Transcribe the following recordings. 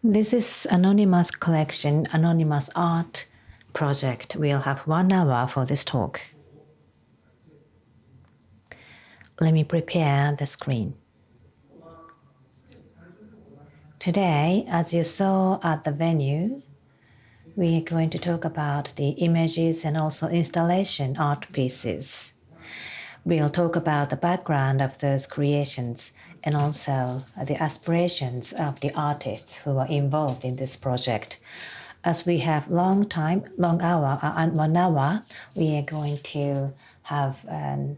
This is anonymous collection, anonymous art project. We'll have 1 hour for this talk. Let me prepare the screen. Today, as you saw at the venue, we are going to talk about the images and also installation art pieces. We'll talk about the background of those creations and also the aspirations of the artists who are involved in this project. As we have long hour, and 1 hour, we are going to have a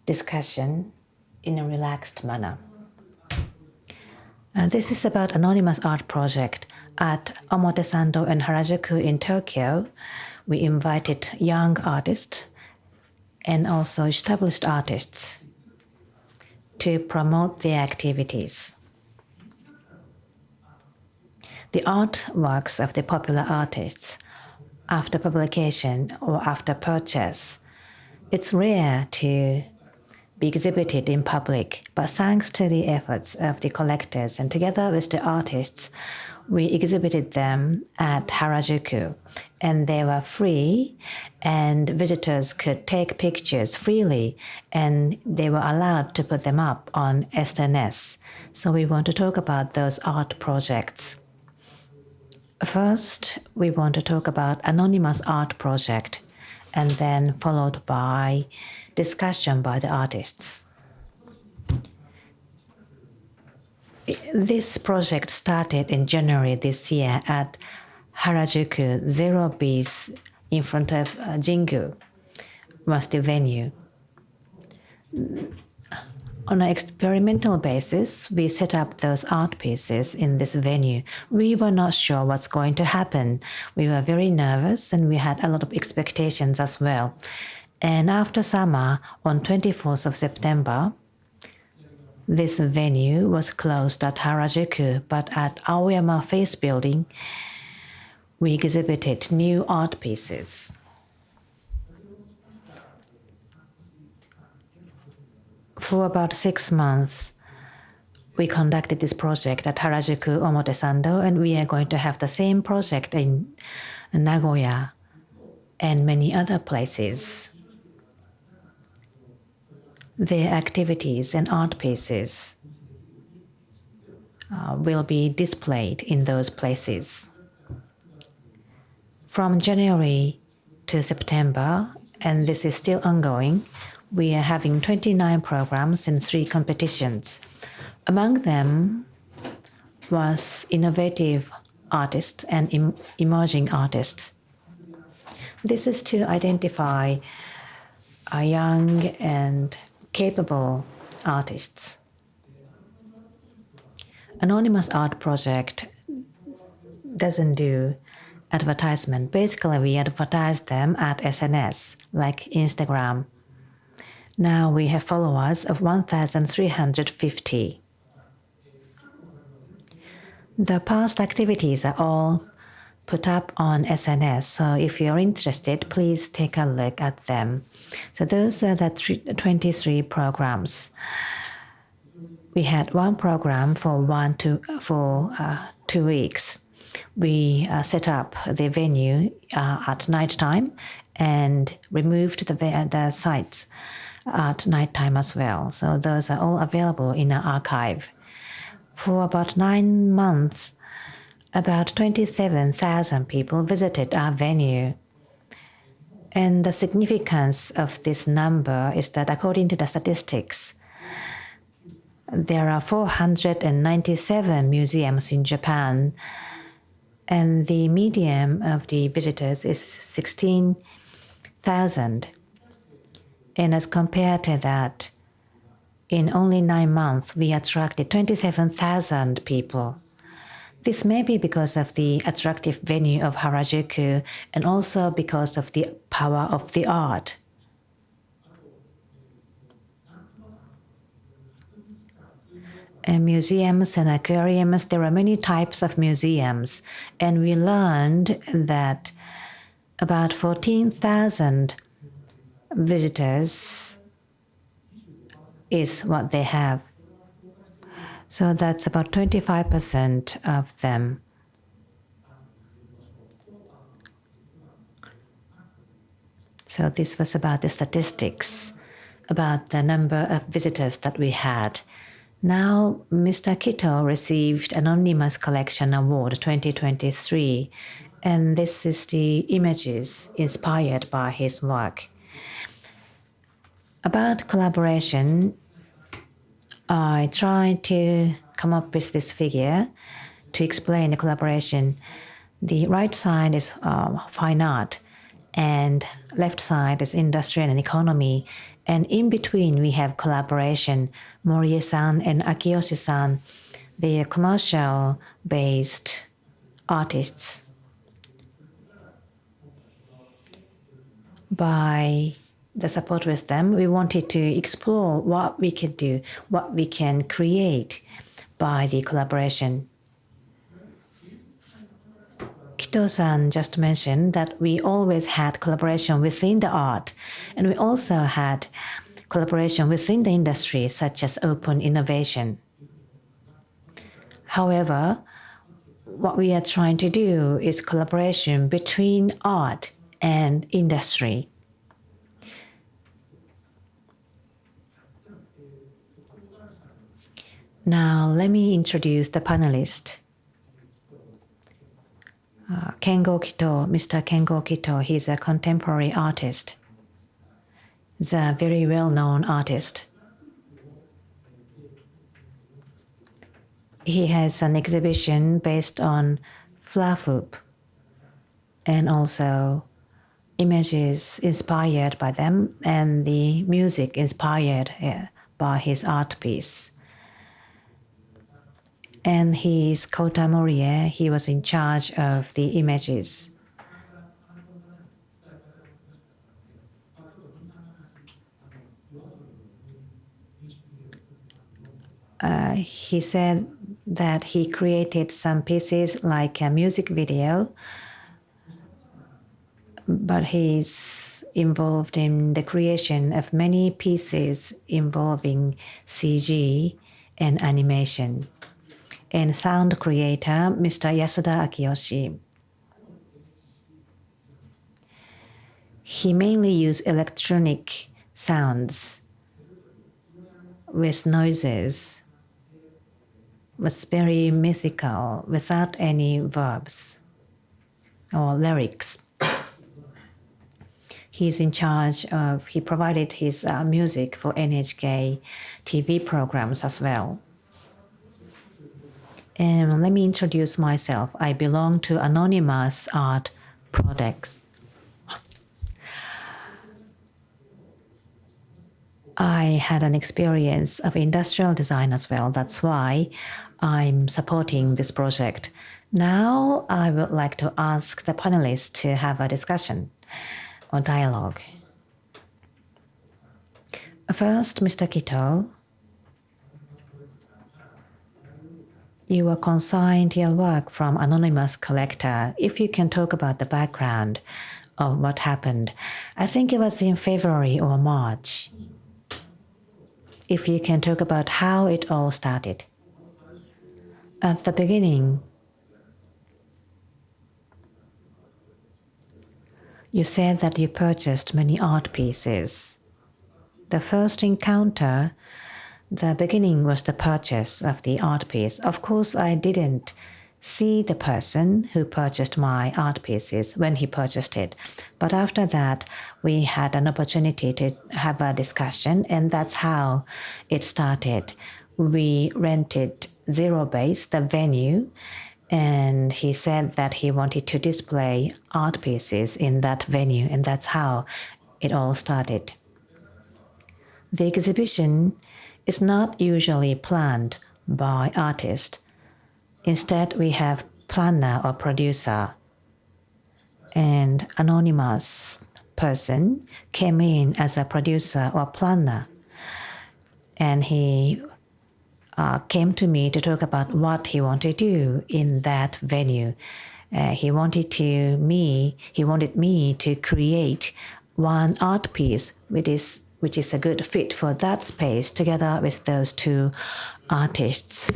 discussion in a relaxed manner. This is about anonymous art project at Omotesando and Harajuku in Tokyo. We invited young artists and also established artists to promote their activities. The artworks of the popular artists, after publication or after purchase, it's rare to be exhibited in public, but thanks to the efforts of the collectors and together with the artists, we exhibited them at Harajuku, and they were free, and visitors could take pictures freely, and they were allowed to put them up on SNS. So we want to talk about those art projects. First, we want to talk about anonymous art project, and then followed by discussion by the artists. This project started in January this year at Harajuku. Zero Base in front of Jingu was the venue. On an experimental basis, we set up those art pieces in this venue. We were not sure what's going to happen. We were very nervous and we had a lot of expectations as well. And after summer, on 24th of September, this venue was closed at Harajuku, but at Aoyama Face Building, we exhibited new art pieces. For about 6 months, we conducted this project at Harajuku Omotesando, and we are going to have the same project in Nagoya and many other places. Their activities and art pieces will be displayed in those places. From January to September, and this is still ongoing, we are having 29 programs and 3 competitions. Among them was innovative artists and emerging artists. This is to identify young and capable artists. Anonymous art project doesn't do advertisement. Basically, we advertise them at SNS, like Instagram. Now we have followers of 1,350. The past activities are all put up on SNS, so if you're interested, please take a look at them. So those are the 23 programs. We had one program for 2 weeks. We set up the venue at nighttime and removed the sites at nighttime as well. So those are all available in our archive. For about 9 months, about 27,000 people visited our venue. And the significance of this number is that according to the statistics, there are 497 museums in Japan, and the median of the visitors is 16,000. And as compared to that, in only 9 months, we attracted 27,000 people. This may be because of the attractive venue of Harajuku and also because of the power of the art. And museums and aquariums, there are many types of museums, and we learned that about 14,000 visitors is what they have. So that's about 25% of them. So this was about the statistics, about the number of visitors that we had. Now, Mr. Kito received Anonymous Collection Award 2023, and this is the images inspired by his work. About collaboration, I tried to come up with this figure to explain the collaboration. The right side is fine art, and left side is industry and economy. And in between, we have collaboration. Morie-san and Akiyoshi-san, they are commercial-based artists. By the support with them, we wanted to explore what we can do, what we can create by the collaboration. Kito-san just mentioned that we always had collaboration within the art, and we also had collaboration within the industry, such as open innovation. However, what we are trying to do is collaboration between art and industry. Now, let me introduce the panelist. Kengo Kito, Mr. Kengo Kito, he's a contemporary artist. He's a very well-known artist. He has an exhibition based on fluff hoop and also images inspired by them and the music inspired by his art piece. And his Kota Morie, he was in charge of the images. He said that he created some pieces like a music video, but he's involved in the creation of many pieces involving CG and animation. And sound creator, Mr. Yasuda Akiyoshi. He mainly used electronic sounds with noises. Was very mythical, without any verbs or lyrics. He's in charge of, he provided his music for NHK TV programs as well. And let me introduce myself. I belong to Anonymous Art Products. I had an experience of industrial design as well. That's why I'm supporting this project. Now I would like to ask the panelists to have a discussion or dialogue. First, Mr. Kito, you were consigned your work from Anonymous Collector. If you can talk about the background of what happened. I think it was in February or March. If you can talk about how it all started. At the beginning, you said that you purchased many art pieces. The first encounter, the beginning was the purchase of the art piece. Of course, I didn't see the person who purchased my art pieces when he purchased it. But after that, we had an opportunity to have a discussion, and that's how it started. We rented Zero Base, the venue, and he said that he wanted to display art pieces in that venue, and that's how it all started. The exhibition is not usually planned by artists. Instead, we have planner or producer, and anonymous person came in as a producer or planner, and he came to me to talk about what he wanted to do in that venue. He wanted me to create one art piece which is a good fit for that space together with those two artists.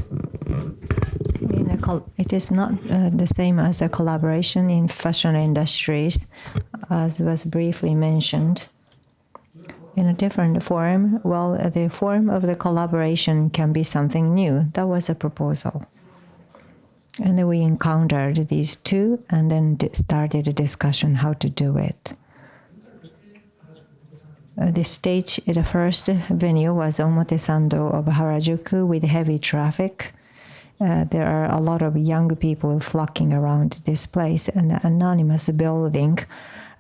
It is not the same as a collaboration in fashion industries, as was briefly mentioned. In a different form, well, the form of the collaboration can be something new. That was a proposal. And then we encountered these two and then started a discussion how to do it. The first venue was Omotesando of Harajuku with heavy traffic. There are a lot of young people flocking around this place, an anonymous building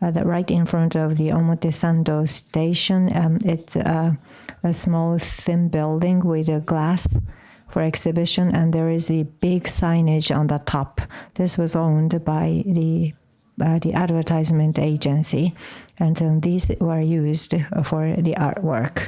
right in front of the Omotesando station. It's a small, thin building with a glass for exhibition, and there is a big signage on the top. This was owned by the advertisement agency, and these were used for the artwork.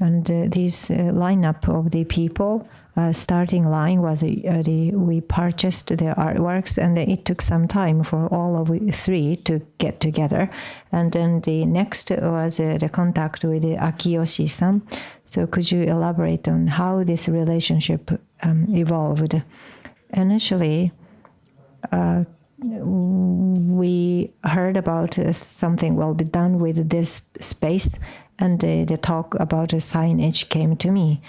And this lineup of the people, starting line was we purchased the artworks, and it took some time for all of three to get together. And then the next was the contact with Akiyoshi-san. So could you elaborate on how this relationship evolved? Initially, we heard about something will be done with this space, and the talk about a signage came to me.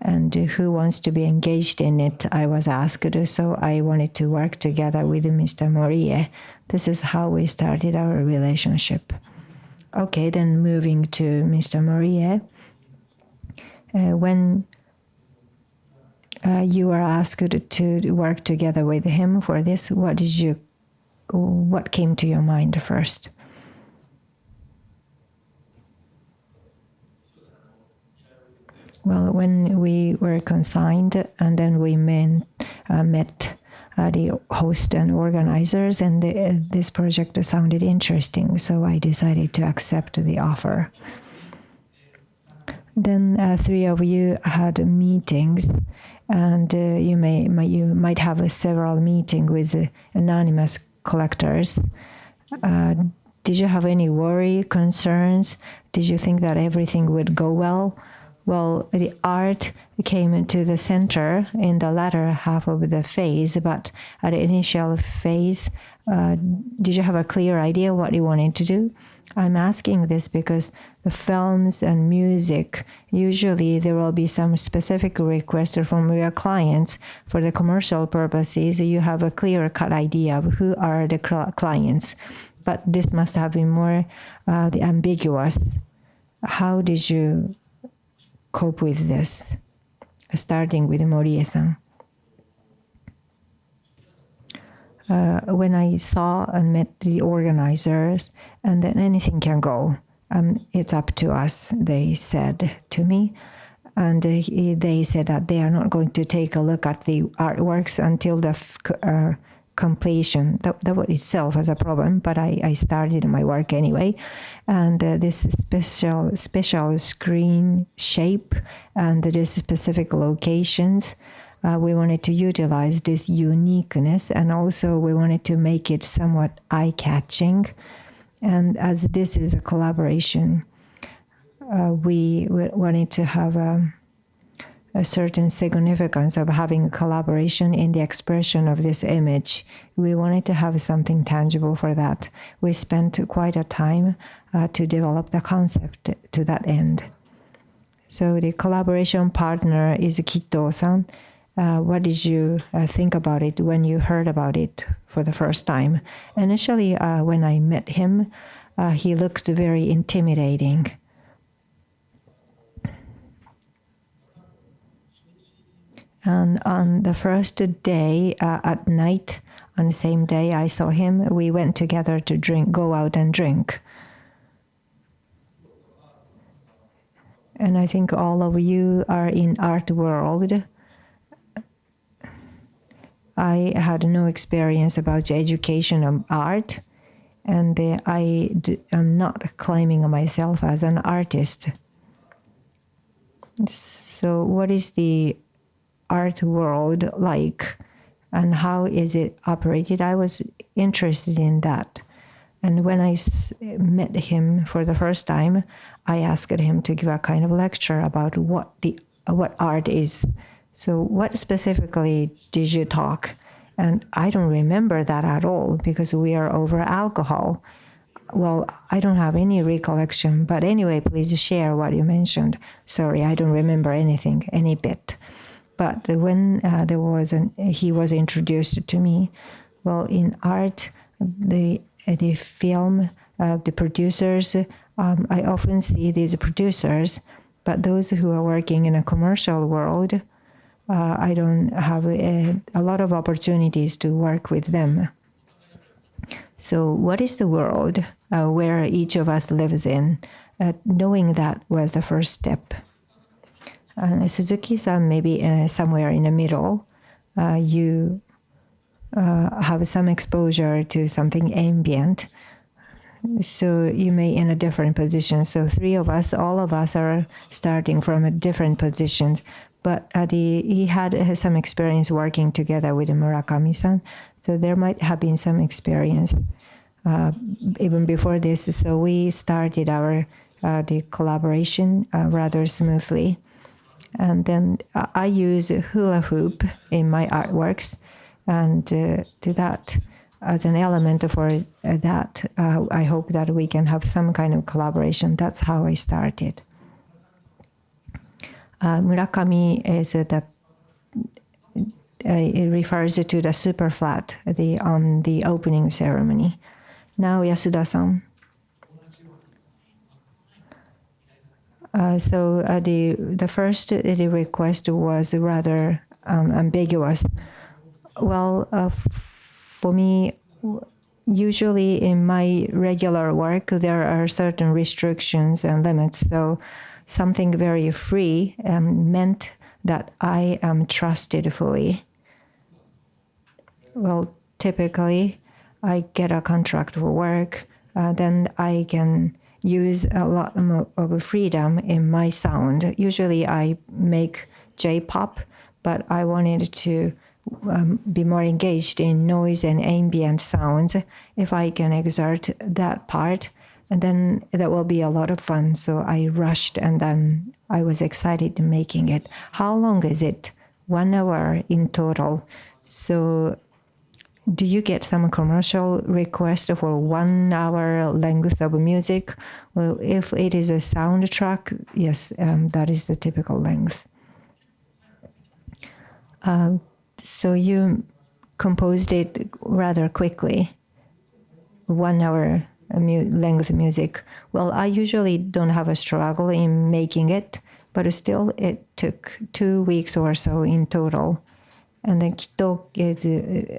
And who wants to be engaged in it, I was asked. So I wanted to work together with Mr. Morie. This is how we started our relationship. Okay, then moving to Mr. Morie. When you were asked to work together with him for this, what came to your mind first? Well, when we were consigned, and then we met the host and organizers, and this project sounded interesting, so I decided to accept the offer. Then three of you had meetings, and you might have several meetings with anonymous collectors. Did you have any worry, concerns? Did you think that everything would go well? Well, the art came into the center in the latter half of the phase, but at the initial phase, did you have a clear idea what you wanted to do? I'm asking this because the films and music, usually there will be some specific request from your clients. For the commercial purposes, you have a clear-cut idea of who are the clients. But this must have been more ambiguous. How did you cope with this, starting with Morie-san? When I saw and met the organizers, and then anything can go. It's up to us, they said to me. And they said that they are not going to take a look at the artworks until the completion. That itself was a problem, but I started my work anyway. And this special screen shape and this specific locations, we wanted to utilize this uniqueness, and also we wanted to make it somewhat eye-catching. And as this is a collaboration, we wanted to have a certain significance of having a collaboration in the expression of this image. We wanted to have something tangible for that. We spent quite a time to develop the concept to that end. So the collaboration partner is Kito-san. What did you think about it when you heard about it for the first time? Initially, when I met him, he looked very intimidating. And on the first day at night, on the same day I saw him, we went together to go out and drink. And I think all of you are in art world. I had no experience about the education of art, and I am not claiming myself as an artist. So what is the art world like, and how is it operated? I was interested in that. And when I met him for the first time, I asked him to give a kind of lecture about what the what art is. So what specifically did you talk? And I don't remember that at all because we are over alcohol. Well, I don't have any recollection, but anyway, please share what you mentioned. Sorry, I don't remember anything, any bit. But when he was introduced to me, well, in art, the film, the producers, I often see these producers, but those who are working in a commercial world, I don't have a lot of opportunities to work with them. So what is the world where each of us lives in? Knowing that was the first step. And Suzuki-san, maybe somewhere in the middle, you have some exposure to something ambient. So you may in a different position. So three of us, all of us are starting from a different positions. But he had some experience working together with Murakami-san. So there might have been some experience even before this. So we started our the collaboration rather smoothly. And then I use hula hoop in my artworks. And to that, as an element for that, I hope that we can have some kind of collaboration. That's how I started. Murakami is it refers to the super flat on the opening ceremony. Now Yasuda-san. So the first request was rather ambiguous. Well, for me, usually in my regular work, there are certain restrictions and limits. So something very free meant that I am trusted fully. Well, typically, I get a contract for work, then I can use a lot more of freedom in my sound. Usually I make J-pop, but I wanted to be more engaged in noise and ambient sounds. If I can exert that part, and then that will be a lot of fun. So I rushed and then I was excited making it. How long is it? 1 hour in total. So do you get some commercial request for 1 hour length of music? Well, if it is a soundtrack, yes, that is the typical length. So you composed it rather quickly, 1 hour length music. Well, I usually don't have a struggle in making it, but still it took 2 weeks or so in total. And then Kito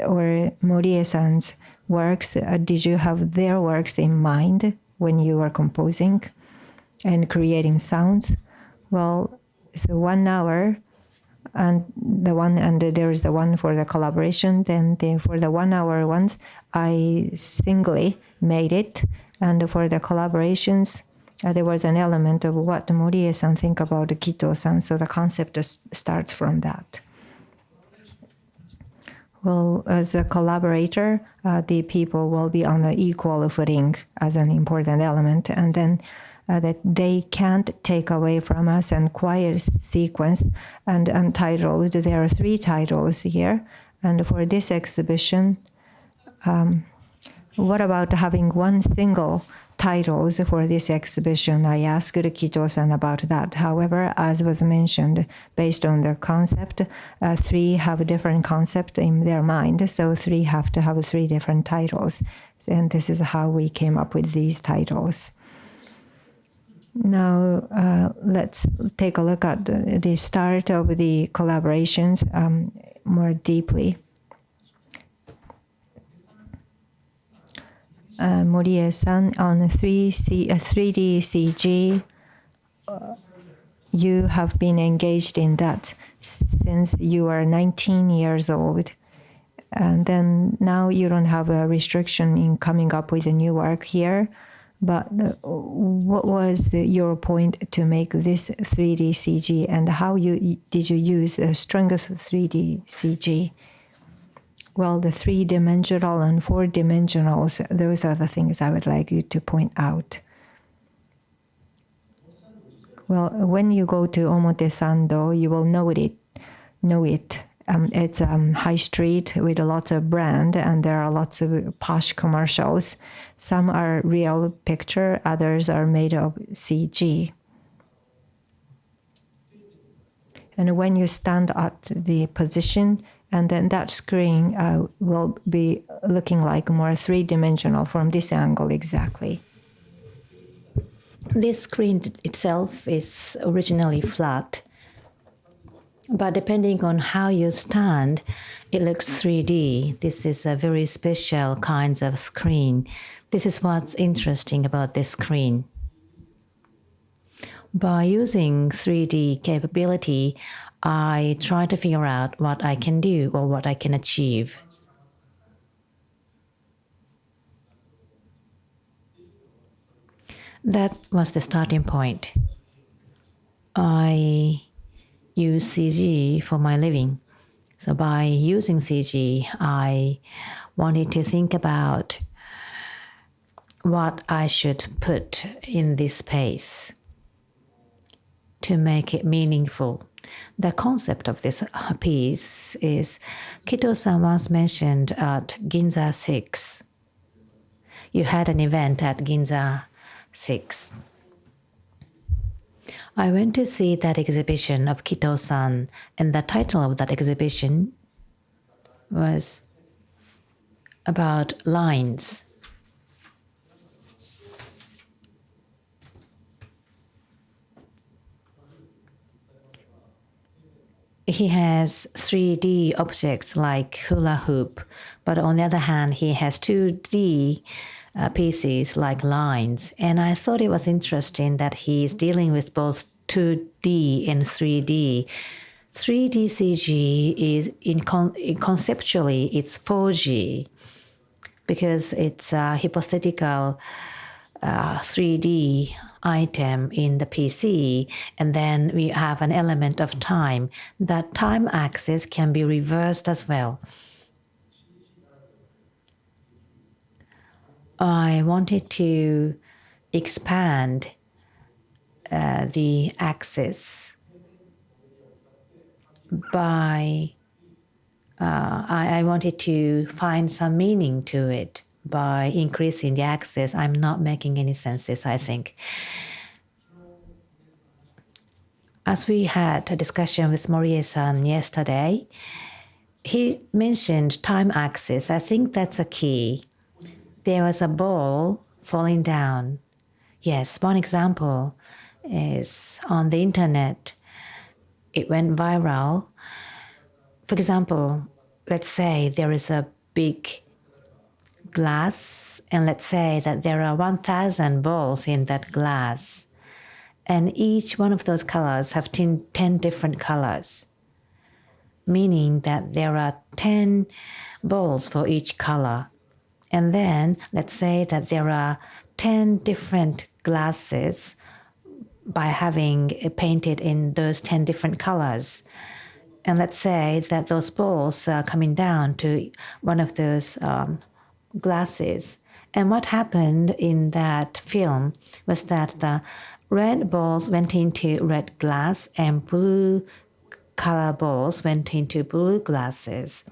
or Morie-san's works, did you have their works in mind when you were composing and creating sounds? Well, so 1 hour, and there is the one for the collaboration. Then for the 1 hour ones, I singly made it, and for the collaborations, there was an element of what Morie-san think about Kito-san. So the concept starts from that. Well, as a collaborator, the people will be on the equal footing as an important element, and then that they can't take away from us. And quiet sequence and untitled. There are 3 titles here, and for this exhibition, what about having one single titles for this exhibition? I asked Kito-san about that. However, as was mentioned, based on the concept, 3 have a different concept in their mind, so 3 have to have 3 different titles. And this is how we came up with these titles. Now, let's take a look at the start of the collaborations more deeply. Morie-san, on 3D CG, you have been engaged in that since you are 19 years old. And then now you don't have a restriction in coming up with a new work here. But what was your point to make this 3D CG, and how did you use the strength of 3D CG? Well, the 3-dimensional and 4-dimensionals, those are the things I would like you to point out. Well, when you go to Omotesando, you will know it. It's high street with a lot of brand, and there are lots of posh commercials. Some are real picture, others are made of CG. And when you stand at the position, and then that screen will be looking like more three-dimensional from this angle exactly. This screen itself is originally flat, but depending on how you stand, it looks 3D. This is a very special kinds of screen. This is what's interesting about this screen. By using 3D capability, I try to figure out what I can do or what I can achieve. That was the starting point. I use CG for my living. So by using CG, I wanted to think about what I should put in this space to make it meaningful. The concept of this piece is Kito-san once mentioned at Ginza 6. You had an event at Ginza 6. I went to see that exhibition of Kito-san, and the title of that exhibition was about lines. He has 3D objects like hula hoop, but on the other hand, he has 2D pieces like lines. And I thought it was interesting that he's dealing with both 2D and 3D. 3D CG is conceptually it's 4G because it's a hypothetical 3D item in the PC, and then we have an element of time. That time axis can be reversed as well. I wanted to expand the axis by I wanted to find some meaning to it by increasing the axis. I'm not making any senses, I think. As we had a discussion with Morie-san yesterday, he mentioned time axis. I think that's a key. There was a ball falling down. Yes, one example is on the internet. It went viral. For example, let's say there is a big glass, and let's say that there are 1,000 balls in that glass, and each one of those colors have 10 different colors, meaning that there are 10 balls for each color. And then let's say that there are 10 different glasses by having it painted in those 10 different colors. And let's say that those balls are coming down to one of those glasses. And what happened in that film was that the red balls went into red glass and blue color balls went into blue glasses.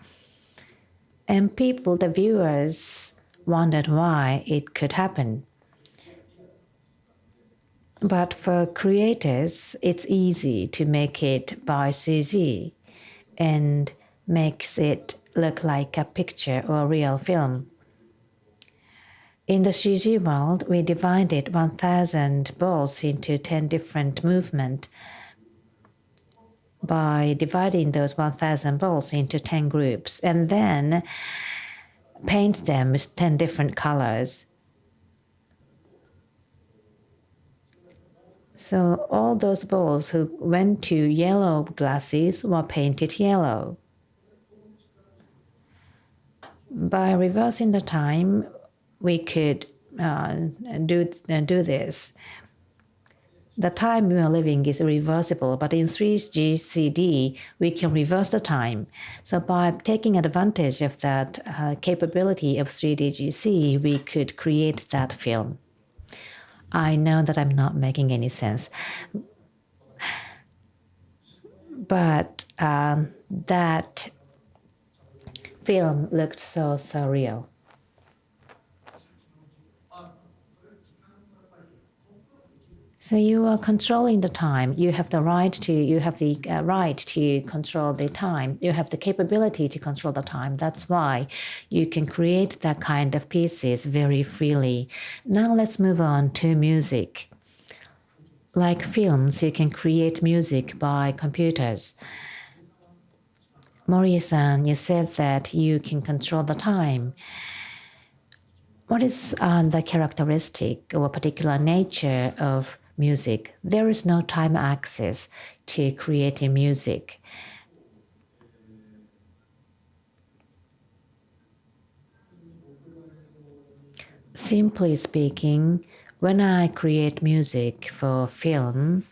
And people, the viewers, wondered why it could happen. But for creators, it's easy to make it by CG and makes it look like a picture or a real film. In the CG world, we divided 1,000 balls into 10 different movements. By dividing those 1,000 balls into 10 groups and then paint them with 10 different colors. So all those balls who went to yellow glasses were painted yellow. By reversing the time, we could do this. The time we are living is reversible, but in 3G CD, we can reverse the time. So by taking advantage of that capability of 3D GC, we could create that film. I know that I'm not making any sense. but that film looked so surreal. So you are controlling the time. You have the right to control the time. You have the capability to control the time. That's why you can create that kind of pieces very freely. Now let's move on to music. Like films, you can create music by computers. Morie-san, you said that you can control the time. What is the characteristic or particular nature of music? There is no time access to creating music. Simply speaking, when I create music for film,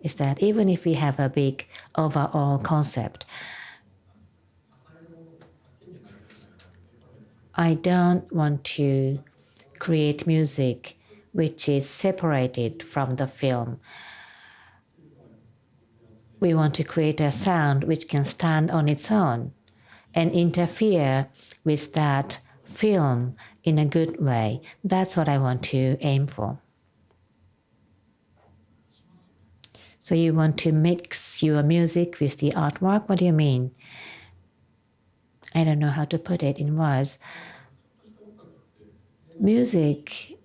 is that even if we have a big overall concept, I don't want to create music which is separated from the film. We want to create a sound which can stand on its own and interfere with that film in a good way. That's what I want to aim for. So you want to mix your music with the artwork? What do you mean? I don't know how to put it in words. Music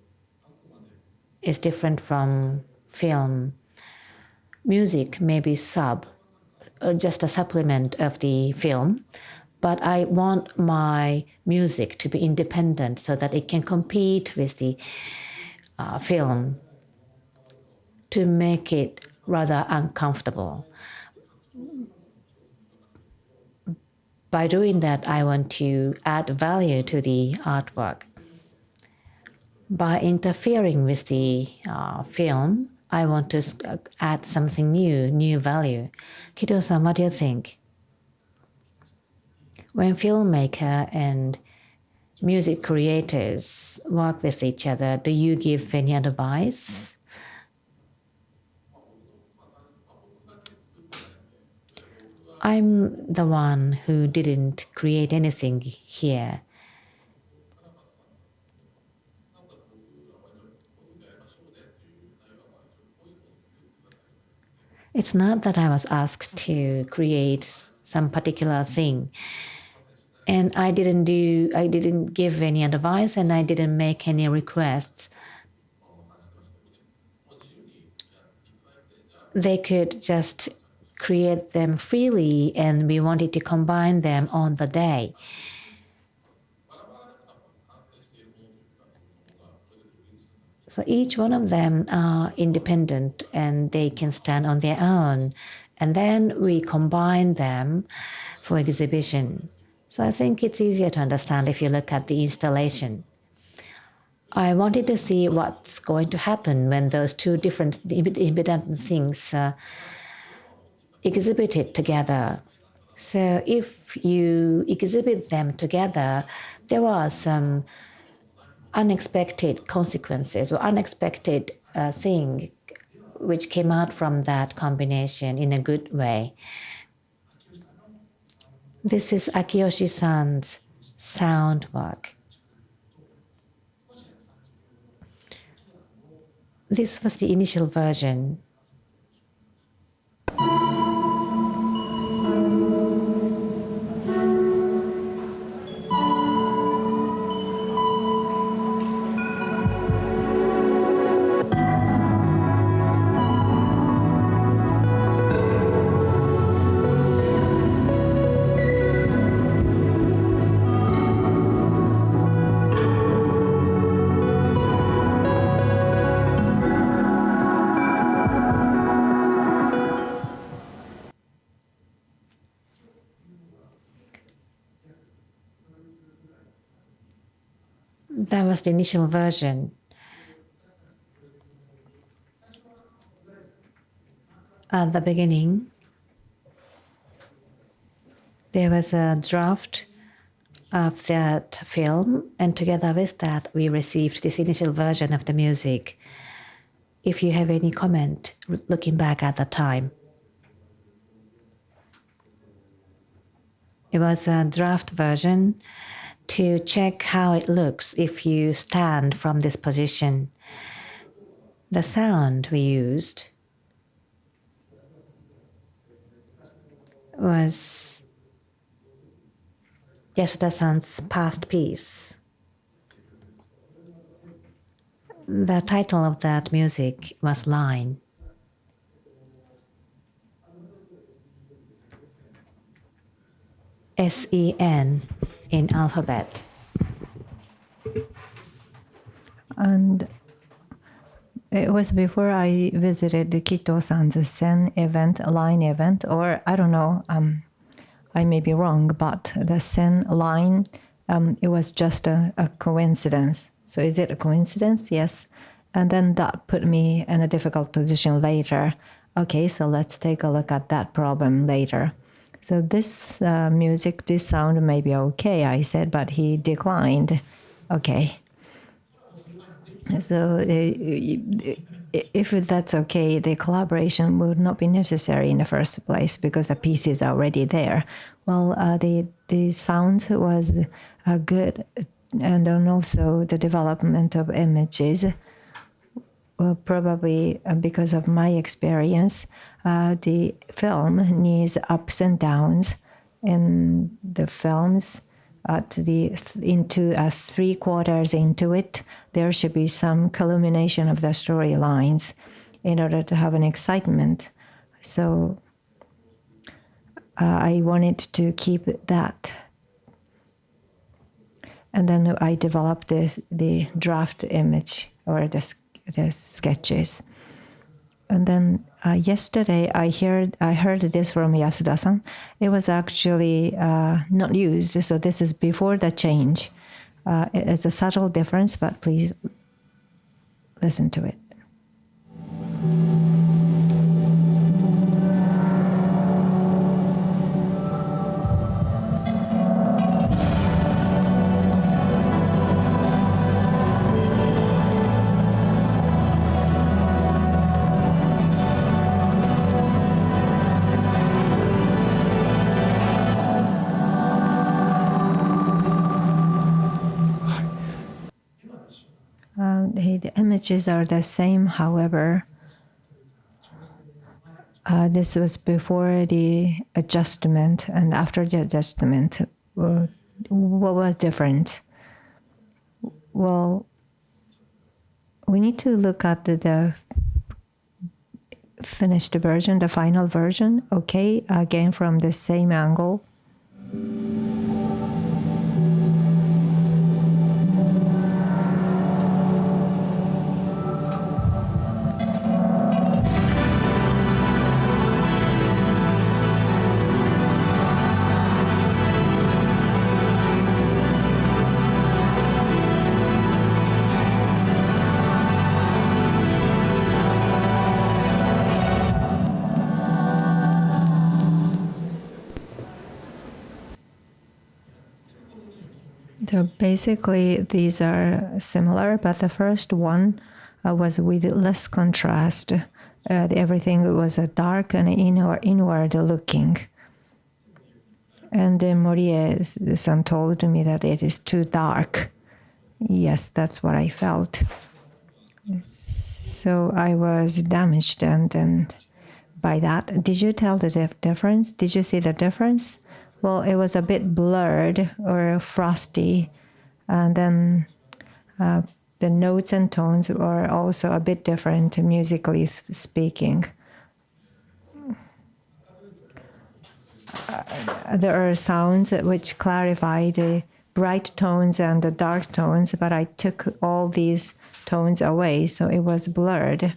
is different from film. Music may be just a supplement of the film, but I want my music to be independent so that it can compete with the film to make it rather uncomfortable. By doing that, I want to add value to the artwork. By interfering with the film, I want to add something new value. Kito-san, what do you think? When filmmaker and music creators work with each other, do you give any advice? I'm the one who didn't create anything here. It's not that I was asked to create some particular thing. And I didn't give any advice and I didn't make any requests. They could just create them freely and we wanted to combine them on the day. So each one of them are independent and they can stand on their own. And then we combine them for exhibition. So I think it's easier to understand if you look at the installation. I wanted to see what's going to happen when those two different independent things exhibited together. So if you exhibit them together, there are some unexpected consequences or unexpected thing which came out from that combination in a good way. This is Akiyoshi-san's sound work. This was the initial version. That was the initial version. At the beginning, there was a draft of that film, and together with that, we received this initial version of the music. If you have any comment looking back at the time. It was a draft version to check how it looks if you stand from this position. The sound we used was Yasuda-san's past piece. The title of that music was Line. SEN in alphabet. And it was before I visited the Kito-san's Sen event, line event, or I don't know, I may be wrong, but the Sen line, it was just a coincidence. So is it a coincidence? Yes. And then that put me in a difficult position later. Okay, so let's take a look at that problem later. So this music, this sound may be okay, I said, but he declined. Okay. So if that's okay, the collaboration would not be necessary in the first place because the piece is already there. Well, the sound was good, and then also the development of images. Well, probably because of my experience, the film needs ups and downs, and the films into 3/4 into it, there should be some culmination of the storylines in order to have an excitement. So I wanted to keep that. And then I developed the draft image or the sketches. And then yesterday I heard this from Yasuda-san. It was actually not used, so this is before the change. It's a subtle difference, but please listen to it. The images are the same, however, this was before the adjustment, and after the adjustment, what was different? Well, we need to look at the finished version, the final version, okay, again from the same angle. So basically, these are similar, but the first one was with less contrast. Everything was dark and inward looking. And then Morie-san told me that it is too dark. Yes, that's what I felt. So I was damaged, and by that, did you tell the difference? Did you see the difference? Well, it was a bit blurred or frosty, and then the notes and tones were also a bit different musically speaking. There are sounds which clarify the bright tones and the dark tones, but I took all these tones away, so it was blurred.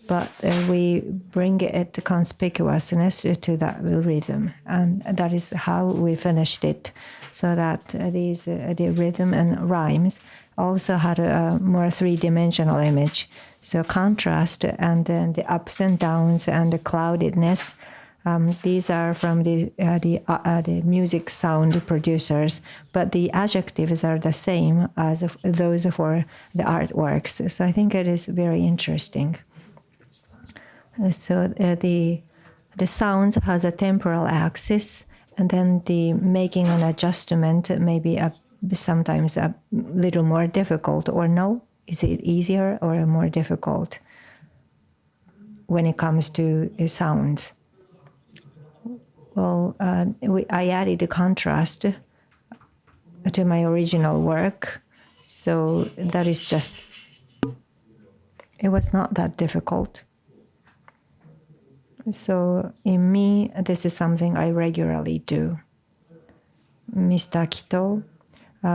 But we bring it conspicuousness to that rhythm, and that is how we finished it, so that the rhythm and rhymes also had a more three-dimensional image. So contrast and then the ups and downs and the cloudedness. These are from the music sound producers, but the adjectives are the same as those for the artworks. So I think it is very interesting. So the sounds has a temporal axis, And then the making an adjustment may be sometimes a little more difficult, or no? Is it easier or more difficult when it comes to sounds? Well, I added a contrast to my original work, so that is just, it was not that difficult. So in me, this is something I regularly do. Mr. Kito,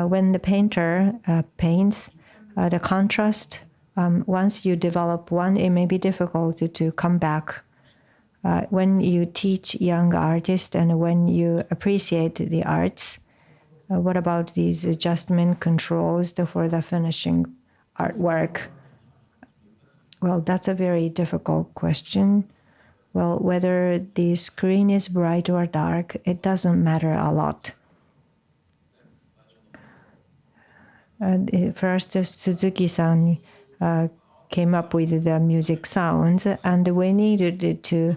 when the painter paints, the contrast, once you develop one, it may be difficult to come back. When you teach young artists and when you appreciate the arts, what about these adjustment controls for the finishing artwork? Well, that's a very difficult question. Well, whether the screen is bright or dark, it doesn't matter a lot. First, Suzuki-san came up with the music sounds, and we needed to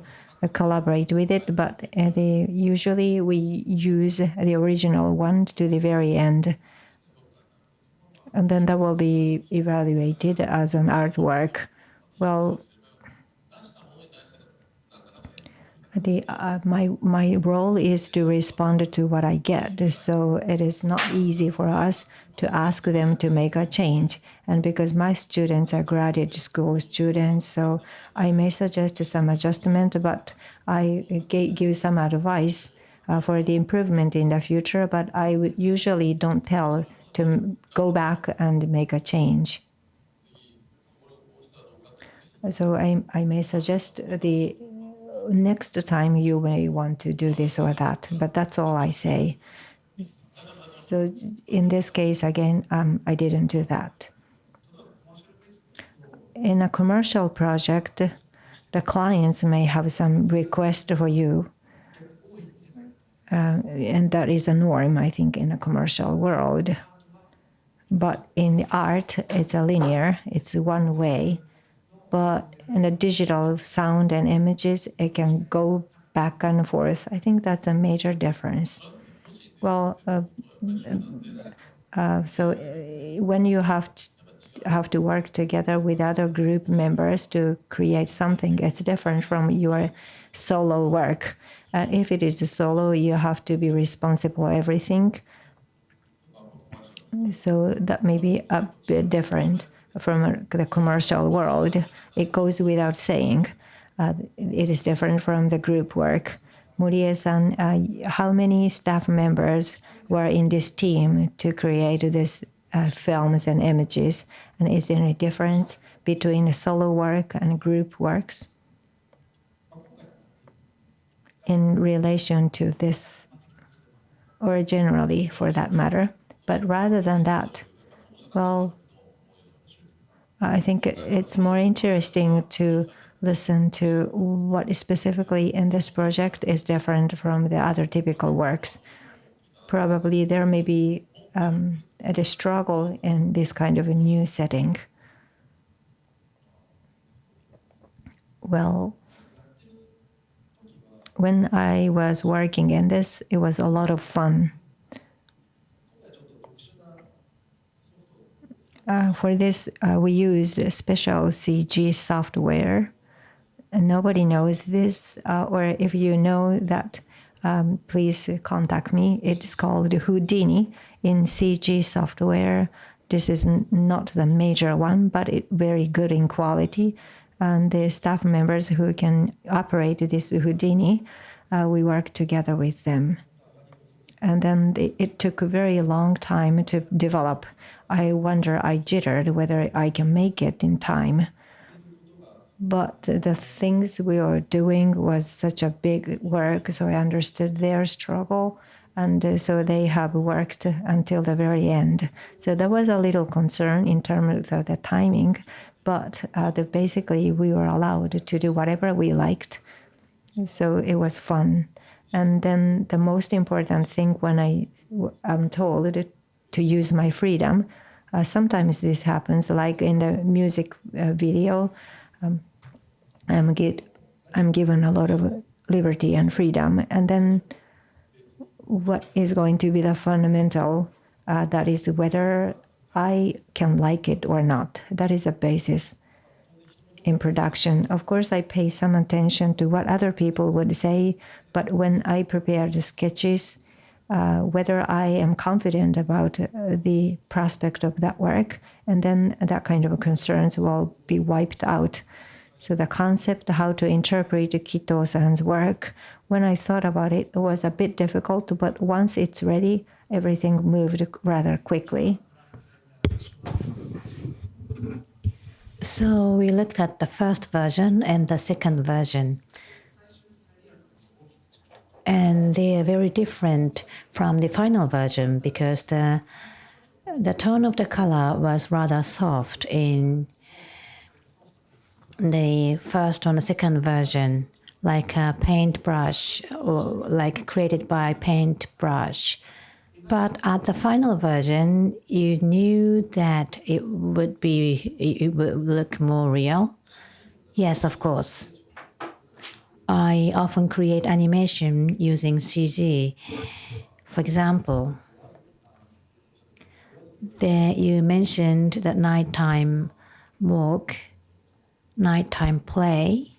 collaborate with it, but usually we use the original one to the very end. And then that will be evaluated as an artwork. Well, my role is to respond to what I get. So it is not easy for us to ask them to make a change. And because my students are graduate school students, so I may suggest some adjustment, but I give some advice for the improvement in the future, but I would usually don't tell to go back and make a change. So I may suggest the next time you may want to do this or that, but that's all I say. So in this case, again, I didn't do that. In a commercial project, the clients may have some request for you. And that is a norm, I think, in a commercial world. But in the art, it's a linear, it's one way. But in the digital sound and images, it can go back and forth. I think that's a major difference. Well, so when you have to work together with other group members to create something, it's different from your solo work. If it is a solo, you have to be responsible for everything. So that may be a bit different from the commercial world. It goes without saying. It is different from the group work. Morie-san, how many staff members were in this team to create this films and images? And is there any difference between solo work and group works in relation to this, or generally for that matter? But rather than that, well, I think it's more interesting to listen to what specifically in this project is different from the other typical works. Probably there may be a struggle in this kind of a new setting. Well, when I was working in this, it was a lot of fun. For this, we used special CG software. And nobody knows this, or if you know that, please contact me. It's called Houdini in CG software. This is not the major one, but it's very good in quality. And the staff members who can operate this Houdini, we work together with them. And then it took a very long time to develop. I wonder, I jittered whether I can make it in time. But the things we were doing was such a big work, so I understood their struggle. And so they have worked until the very end. So there was a little concern in terms of the timing, but basically we were allowed to do whatever we liked. So it was fun. And then the most important thing when I'm told to use my freedom, sometimes this happens, like in the music video, I'm given a lot of liberty and freedom. And then what is going to be the fundamental, that is whether I can like it or not. That is a basis in production. Of course, I pay some attention to what other people would say, but when I prepare the sketches, whether I am confident about the prospect of that work, and then that kind of concerns will be wiped out. So the concept, how to interpret Kito-san's work, when I thought about it, it was a bit difficult, but once it's ready, everything moved rather quickly. So we looked at the first version and the second version. And they are very different from the final version because the tone of the color was rather soft in the first or the second version, like a paintbrush or like created by paintbrush. But at the final version, you knew that it would look more real. Yes, of course. I often create animation using CG. For example, there you mentioned that nighttime walk, nighttime play,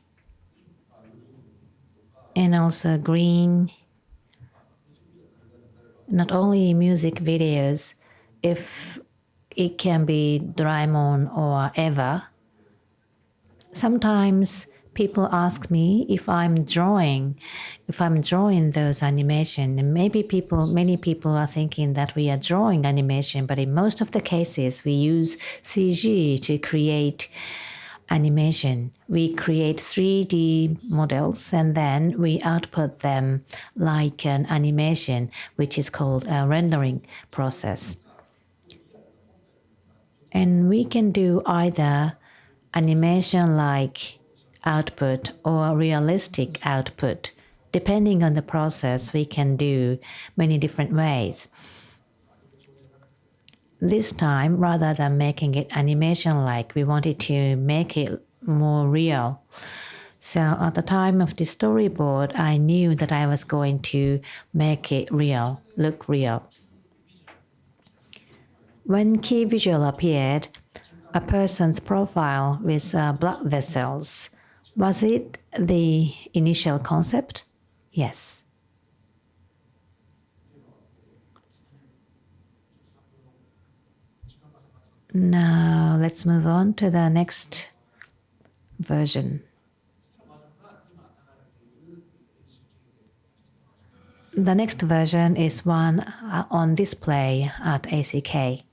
and also green. Not only music videos, if it can be Doraemon or Eva. Sometimes people ask me if I'm drawing those animation. And many people are thinking that we are drawing animation, but in most of the cases we use CG to create animation. We create 3D models and then we output them like an animation, which is called a rendering process. And we can do either animation-like output or realistic output. Depending on the process, we can do many different ways. This time, rather than making it animation-like, we wanted to make it more real. So at the time of the storyboard, I knew that I was going to make it real, look real. When key visual appeared, a person's profile with blood vessels, was it the initial concept? Yes. Now let's move on to the next version. The next version is one on display at ACK.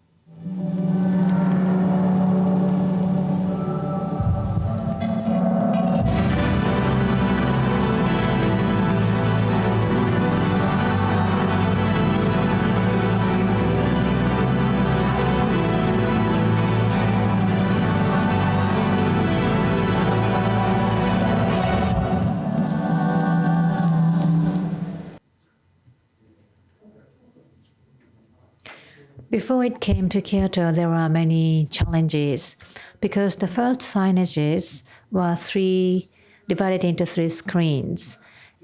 Before it came to Kyoto, there were many challenges because the first signages were divided into 3 screens,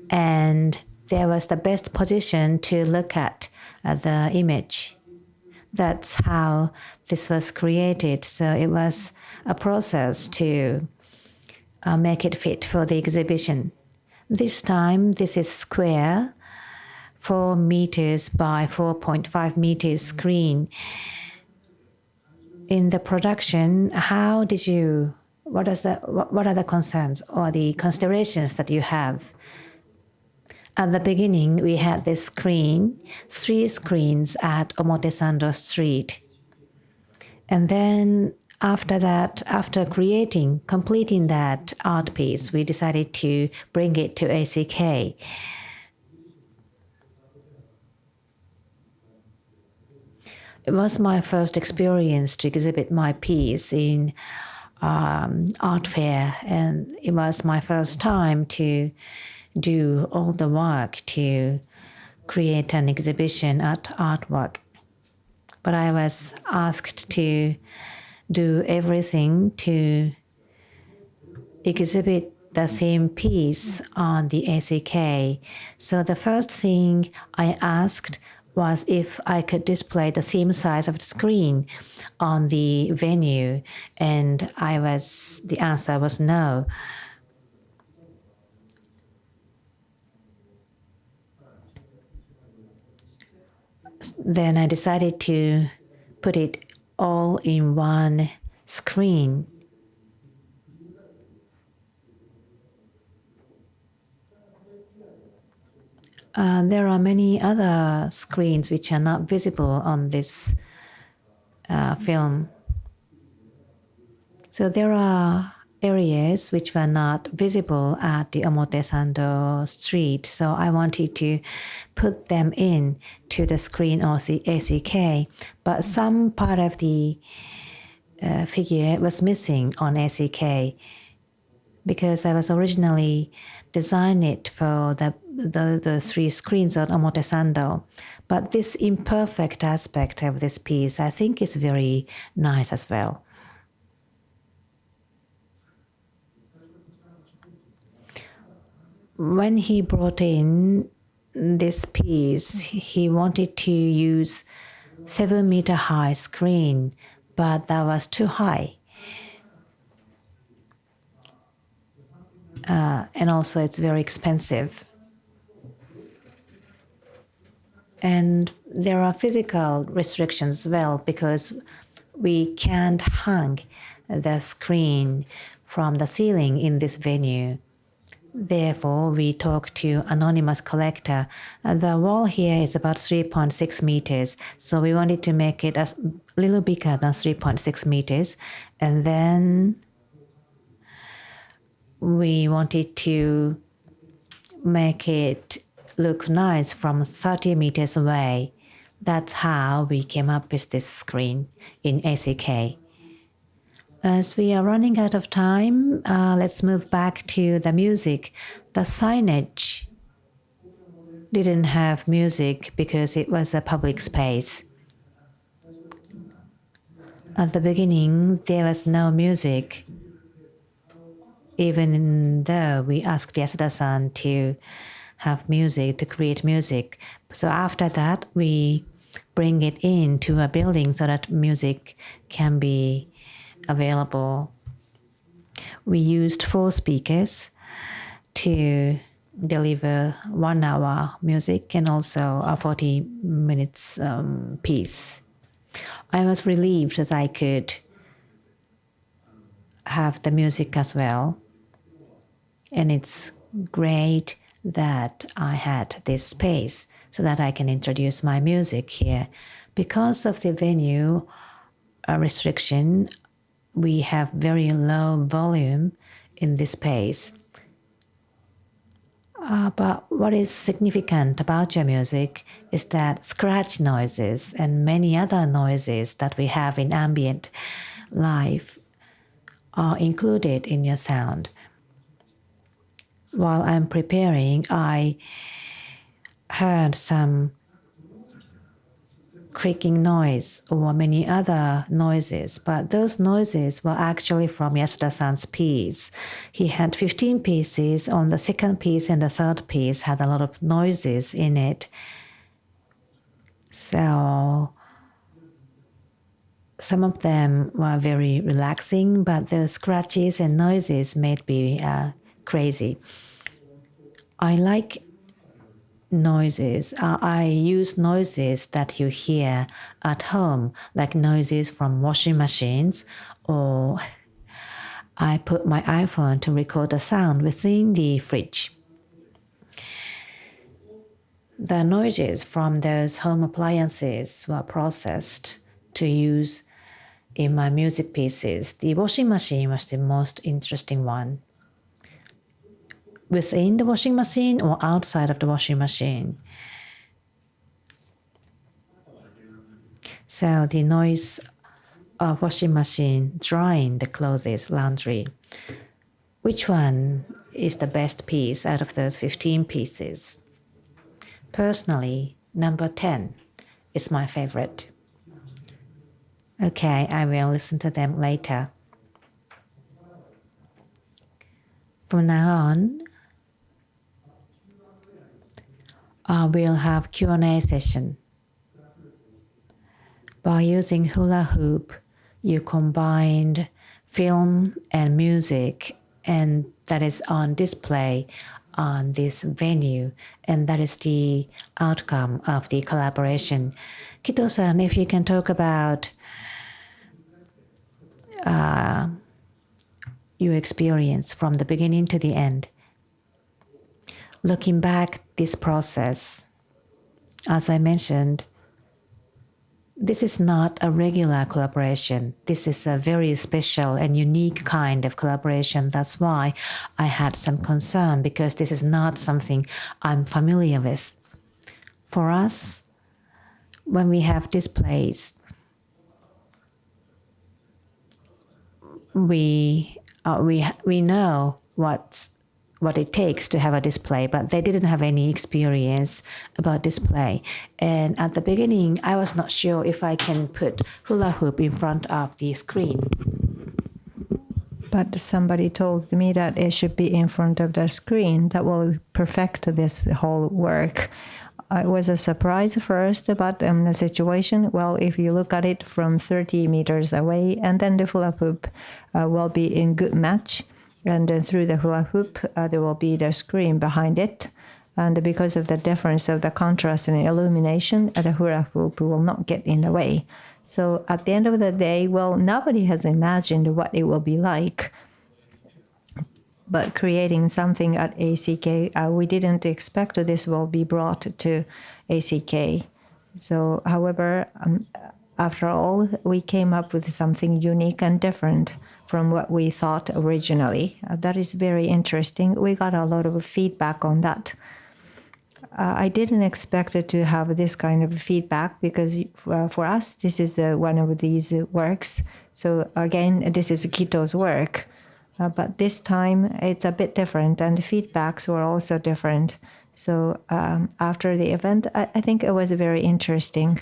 and there was the best position to look at the image. That's how this was created. So it was a process to make it fit for the exhibition. This time, this is square, 4 meters by 4.5 meters screen. In the production, what are the concerns or the considerations that you have? At the beginning, we had this screen, 3 screens at Omotesando Street. And then after that, after completing that art piece, we decided to bring it to ACK. It was my first experience to exhibit my piece in art fair, and it was my first time to do all the work to create an exhibition at Artwork. But I was asked to do everything to exhibit the same piece on the ACK. So the first thing I asked was if I could display the same size of the screen on the venue, and the answer was no. Then I decided to put it all in one screen. There are many other screens which are not visible on this film. So there are areas which were not visible at the Omotesando street. So I wanted to put them in to the screen or the ACK. But some part of the figure was missing on ACK because I was originally designed it for the three screens on Omotesando. But this imperfect aspect of this piece, I think, is very nice as well. When he brought in this piece, he wanted to use 7-meter high screen, but that was too high. And also it's very expensive. And there are physical restrictions as well because we can't hang the screen from the ceiling in this venue. Therefore, we talked to anonymous collector. The wall here is about 3.6 meters, so we wanted to make it a little bigger than 3.6 meters. And then we wanted to make it look nice from 30 meters away. That's how we came up with this screen in ACK. As we are running out of time, let's move back to the music. The signage didn't have music because it was a public space. At the beginning, there was no music, even though we asked Yasuda-san to have music, to create music. So after that, we bring it into a building so that music can be available. We used 4 speakers to deliver 1 hour music and also a 40 minutes piece. I was relieved that I could have the music as well. And it's great that I had this space so that I can introduce my music here. Because of the venue restriction, we have very low volume in this space. But what is significant about your music is that scratch noises and many other noises that we have in ambient life are included in your sound. While I'm preparing, I heard some creaking noise or many other noises, but those noises were actually from Yasuda-san's piece. He had 15 pieces. On the second piece and the third piece had a lot of noises in it. So some of them were very relaxing, but the scratches and noises made me crazy. I like noises. I use noises that you hear at home, like noises from washing machines, or I put my iPhone to record the sound within the fridge. The noises from those home appliances were processed to use in my music pieces. The washing machine was the most interesting one. Within the washing machine or outside of the washing machine. So the noise of washing machine drying the clothes, laundry. Which one is the best piece out of those 15 pieces? Personally, number 10 is my favorite. Okay, I will listen to them later. From now on, we'll have Q&A session. By using hula hoop, you combined film and music, and that is on display on this venue, and that is the outcome of the collaboration. Kito-san, if you can talk about your experience from the beginning to the end. Looking back this process, as I mentioned, this is not a regular collaboration. This is a very special and unique kind of collaboration. That's why I had some concern, because this is not something I'm familiar with. For us, when we have displays, we know what it takes to have a display, but they didn't have any experience about display. And at the beginning, I was not sure if I can put hula hoop in front of the screen. But somebody told me that it should be in front of the screen. That will perfect this whole work. It was a surprise first about the situation. Well, if you look at it from 30 meters away, and then the hula hoop will be in good match. And then through the hula hoop, there will be the screen behind it. And because of the difference of the contrast and illumination, the hula hoop will not get in the way. So at the end of the day, well, nobody has imagined what it will be like. But creating something at ACK, we didn't expect this will be brought to ACK. So, however, after all, we came up with something unique and different from what we thought originally. That is very interesting. We got a lot of feedback on that. I didn't expect it to have this kind of feedback, because for us, this is one of these works. So again, this is Kito's work. But this time, it's a bit different, and the feedbacks were also different. So after the event, I think it was very interesting.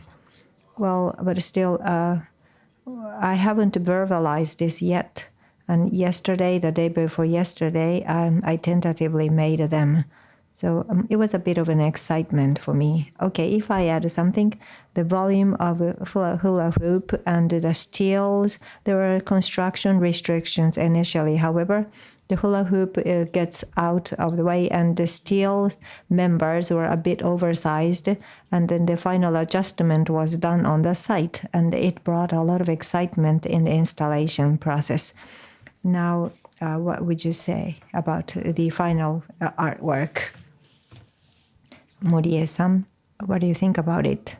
Well, but still, I haven't verbalized this yet. And yesterday, the day before yesterday, I tentatively made them. So it was a bit of an excitement for me. Okay, if I add something, the volume of hula hoop and the steels, there were construction restrictions initially. However, the hula hoop gets out of the way, and the steel members were a bit oversized. And then the final adjustment was done on the site, and it brought a lot of excitement in the installation process. Now, what would you say about the final artwork? Morie-san, what do you think about it?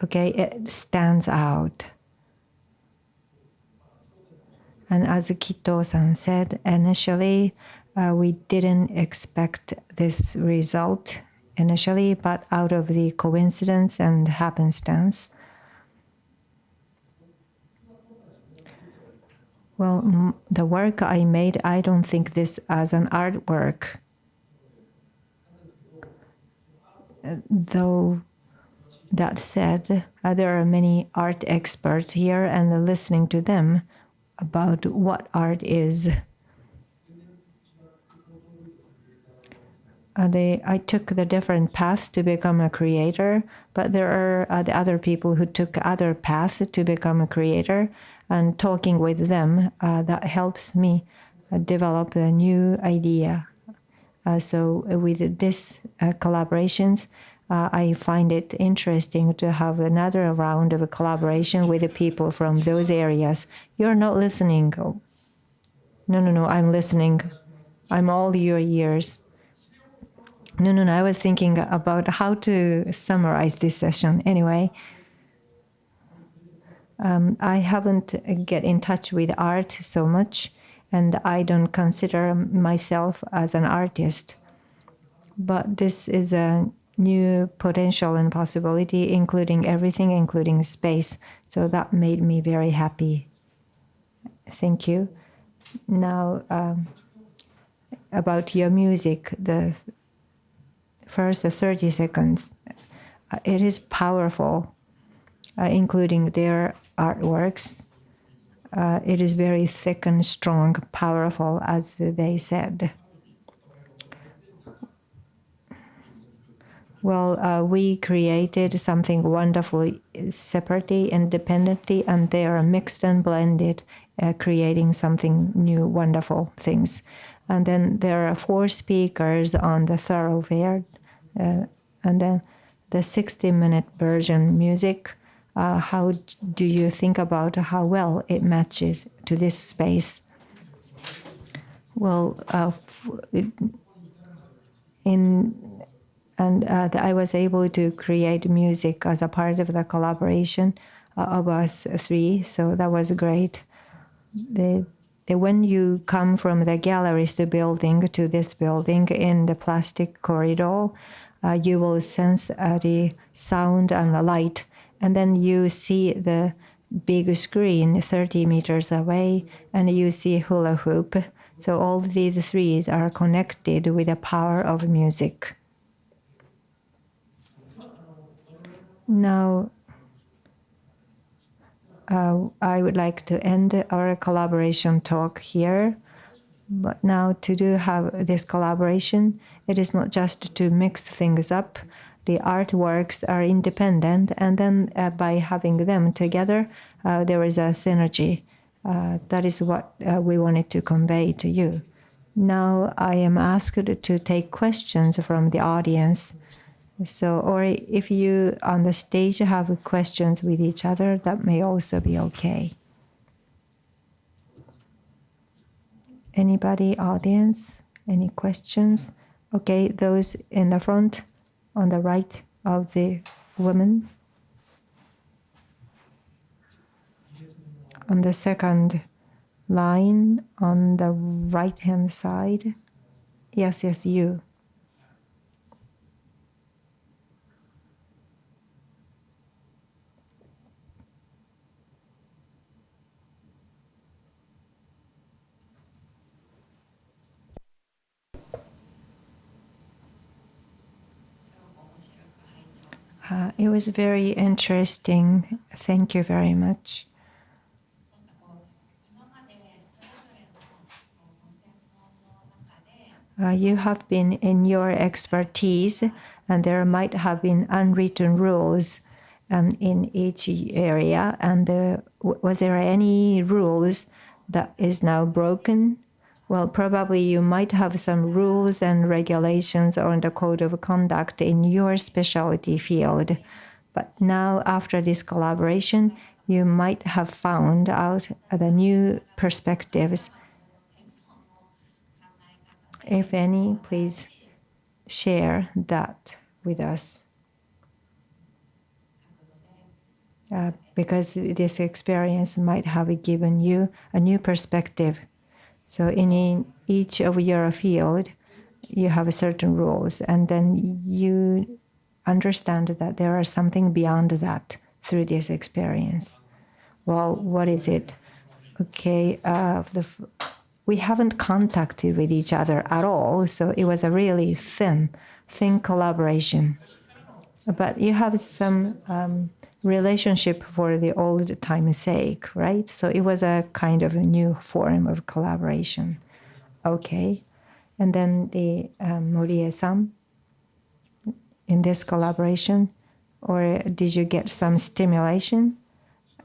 Okay, it stands out. And as Kito-san said, initially, we didn't expect this result initially, but out of the coincidence and happenstance, well, the work I made, I don't think this as an artwork. Though that said, there are many art experts here, and listening to them about what art is. I took the different paths to become a creator, but there are the other people who took other paths to become a creator, and talking with them, that helps me develop a new idea. So with this collaborations, I find it interesting to have another round of a collaboration with the people from those areas. You're not listening. Oh. No, I'm listening. I'm all your ears. No, I was thinking about how to summarize this session. Anyway, I haven't get in touch with art so much, and I don't consider myself as an artist. But this is a new potential and possibility, including everything, including space. So that made me very happy. Thank you. Now, about your music, the first 30 seconds, it is powerful, including their artworks. it is very thick and strong, powerful, as they said. Well, we created something wonderfully separately, independently, and they are mixed and blended, creating something new, wonderful things. And then there are 4 speakers on the thoroughfare, and then the 60-minute version music. How do you think about how well it matches to this space? Well, I was able to create music as a part of the collaboration of us 3, so that was great. When you come from the galleries building to this building in the plastic corridor, you will sense the sound and the light, and then you see the big screen 30 meters away, and you see hula hoop. So all these 3 are connected with the power of music. Now, I would like to end our collaboration talk here. But now to have this collaboration, it is not just to mix things up. The artworks are independent, and then by having them together, there is a synergy. That is what we wanted to convey to you. Now I am asked to take questions from the audience. So, or if you on the stage have questions with each other, that may also be okay. Anybody, audience? Any questions? Okay, those in the front, on the right of the woman. On the second line, on the right-hand side. Yes, you. It was very interesting. Thank you very much. You have been in your expertise, and there might have been unwritten rules in each area. And was there any rules that is now broken? Well, probably you might have some rules and regulations on the code of conduct in your specialty field. But now, after this collaboration, you might have found out the new perspectives. If any, please share that with us. Because this experience might have given you a new perspective. So in each of your field, you have certain rules, and then you understand that there is something beyond that through this experience. Well, what is it? Okay, we haven't contacted with each other at all, so it was a really thin collaboration. But you have some relationship for the old time's sake, right? So it was a kind of a new form of collaboration. Okay. And then the Morie-san, in this collaboration, or did you get some stimulation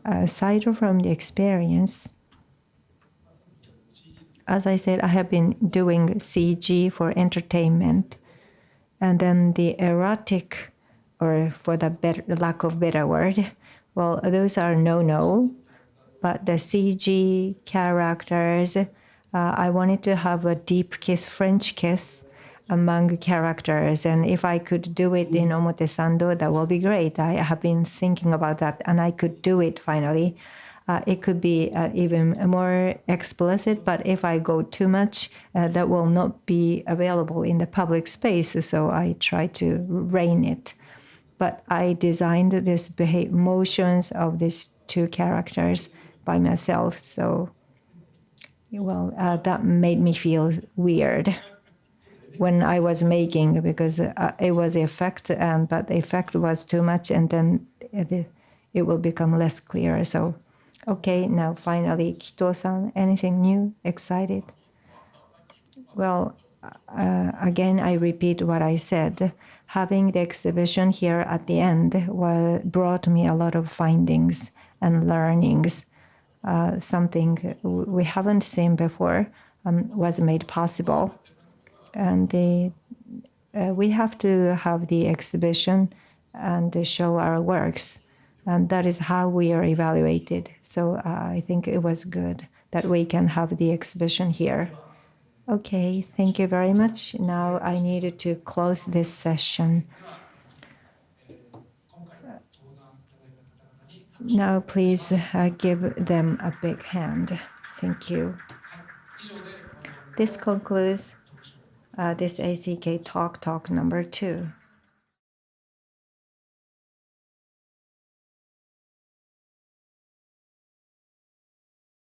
aside from the experience? As I said, I have been doing CG for entertainment, and then the erotic, or for the lack of better word, well, those are no. But the CG characters, I wanted to have a deep kiss, French kiss among characters. And if I could do it in Omotesando, that will be great. I have been thinking about that, and I could do it finally. It could be even more explicit, but if I go too much, that will not be available in the public space. So I try to rein it. But I designed this motions of these 2 characters by myself. So, well, that made me feel weird when I was making, because it was the effect, but the effect was too much, and then it will become less clear. So Okay, now finally, Kito-san, anything new, excited? Well, again, I repeat what I said. Having the exhibition here at the end brought me a lot of findings and learnings. Something we haven't seen before was made possible. And we have to have the exhibition and show our works. And that is how we are evaluated. So I think it was good that we can have the exhibition here. Okay, thank you very much. Now I needed to close this session. Now please give them a big hand. Thank you. This concludes this ACK Talk number 2.